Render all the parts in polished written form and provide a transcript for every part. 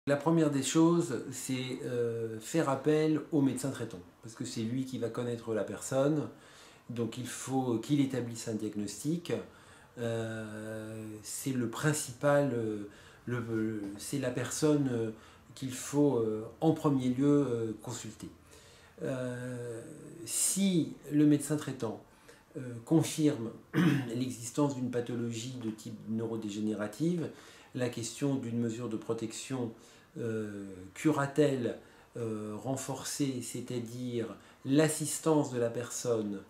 La première des choses, c'est faire appel au médecin traitant, parce que c'est lui qui va connaître la personne, donc il faut qu'il établisse un diagnostic. C'est le principal, c'est la personne qu'il faut en premier lieu consulter. Si le médecin traitant confirme l'existence d'une pathologie de type neurodégénérative, la question d'une mesure de protection curatelle renforcée, c'est-à-dire l'assistance de la personne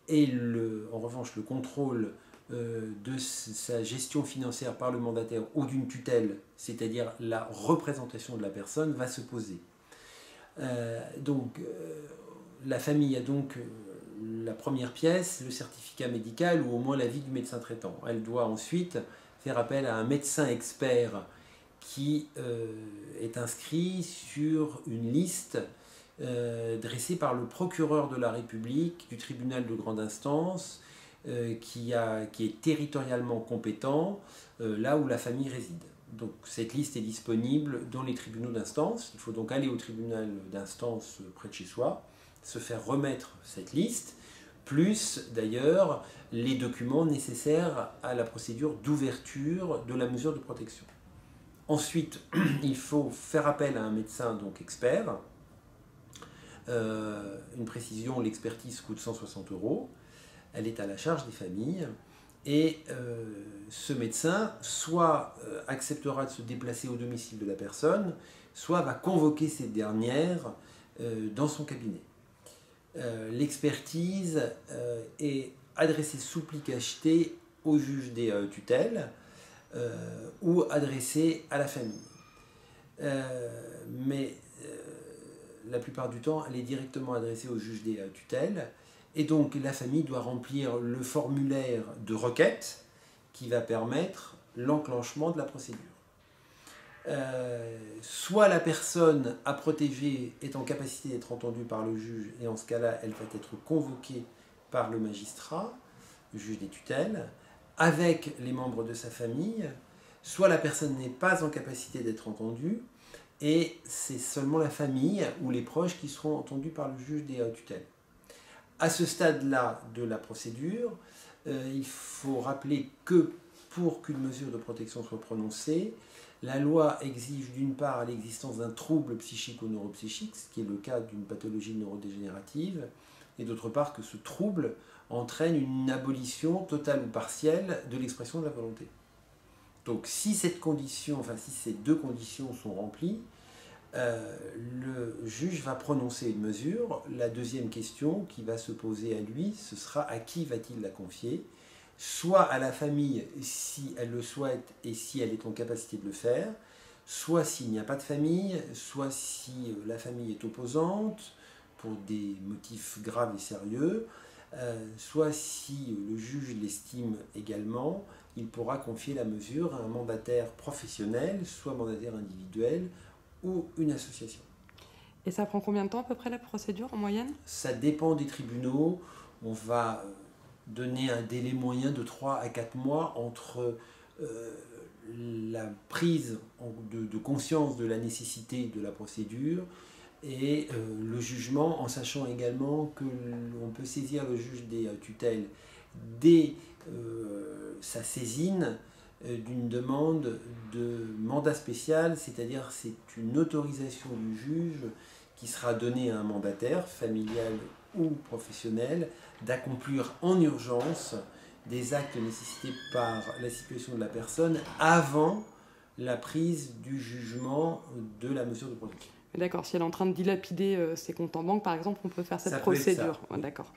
et en revanche le contrôle de sa gestion financière par le mandataire ou d'une tutelle, c'est-à-dire la représentation de la personne, va se poser. La famille a donc la première pièce, le certificat médical ou au moins l'avis du médecin traitant. Elle doit ensuite faire appel à un médecin expert qui est inscrit sur une liste dressée par le procureur de la République du tribunal de grande instance qui est territorialement compétent là où la famille réside. Donc cette liste est disponible dans les tribunaux d'instance. Il faut donc aller au tribunal d'instance près de chez soi, se faire remettre cette liste, plus d'ailleurs les documents nécessaires à la procédure d'ouverture de la mesure de protection. Ensuite, il faut faire appel à un médecin donc expert. Une précision, l'expertise coûte 160 €. Elle est à la charge des familles. Et ce médecin, soit acceptera de se déplacer au domicile de la personne, soit va convoquer cette dernière dans son cabinet. L'expertise est adressée sous pli cacheté au juge des tutelles ou adressée à la famille. Mais la plupart du temps, elle est directement adressée au juge des tutelles. Et donc la famille doit remplir le formulaire de requête qui va permettre l'enclenchement de la procédure. Soit la personne à protéger est en capacité d'être entendue par le juge, et en ce cas-là, elle va être convoquée par le magistrat, le juge des tutelles, avec les membres de sa famille, soit la personne n'est pas en capacité d'être entendue, et c'est seulement la famille ou les proches qui seront entendus par le juge des tutelles. À ce stade-là de la procédure, il faut rappeler que pour qu'une mesure de protection soit prononcée, la loi exige d'une part l'existence d'un trouble psychique ou neuropsychique, ce qui est le cas d'une pathologie neurodégénérative, et d'autre part que ce trouble entraîne une abolition totale ou partielle de l'expression de la volonté. Donc si ces deux conditions sont remplies, le juge va prononcer une mesure. La deuxième question qui va se poser à lui, ce sera à qui va-t-il la confier ? Soit à la famille si elle le souhaite et si elle est en capacité de le faire, soit s'il n'y a pas de famille, soit si la famille est opposante pour des motifs graves et sérieux, soit si le juge l'estime également, il pourra confier la mesure à un mandataire professionnel, soit mandataire individuel, ou une association. Et ça prend combien de temps à peu près la procédure en moyenne ? Ça dépend des tribunaux. On va donner un délai moyen de 3 à 4 mois entre la prise de conscience de la nécessité de la procédure et le jugement, en sachant également que l'on peut saisir le juge des tutelles dès sa saisine d'une demande de mandat spécial, c'est-à-dire c'est une autorisation du juge qui sera donnée à un mandataire, familial ou professionnel, d'accomplir en urgence des actes nécessités par la situation de la personne avant la prise du jugement de la mesure de protection. D'accord, si elle est en train de dilapider ses comptes en banque, par exemple, on peut faire cette procédure. Oui. D'accord.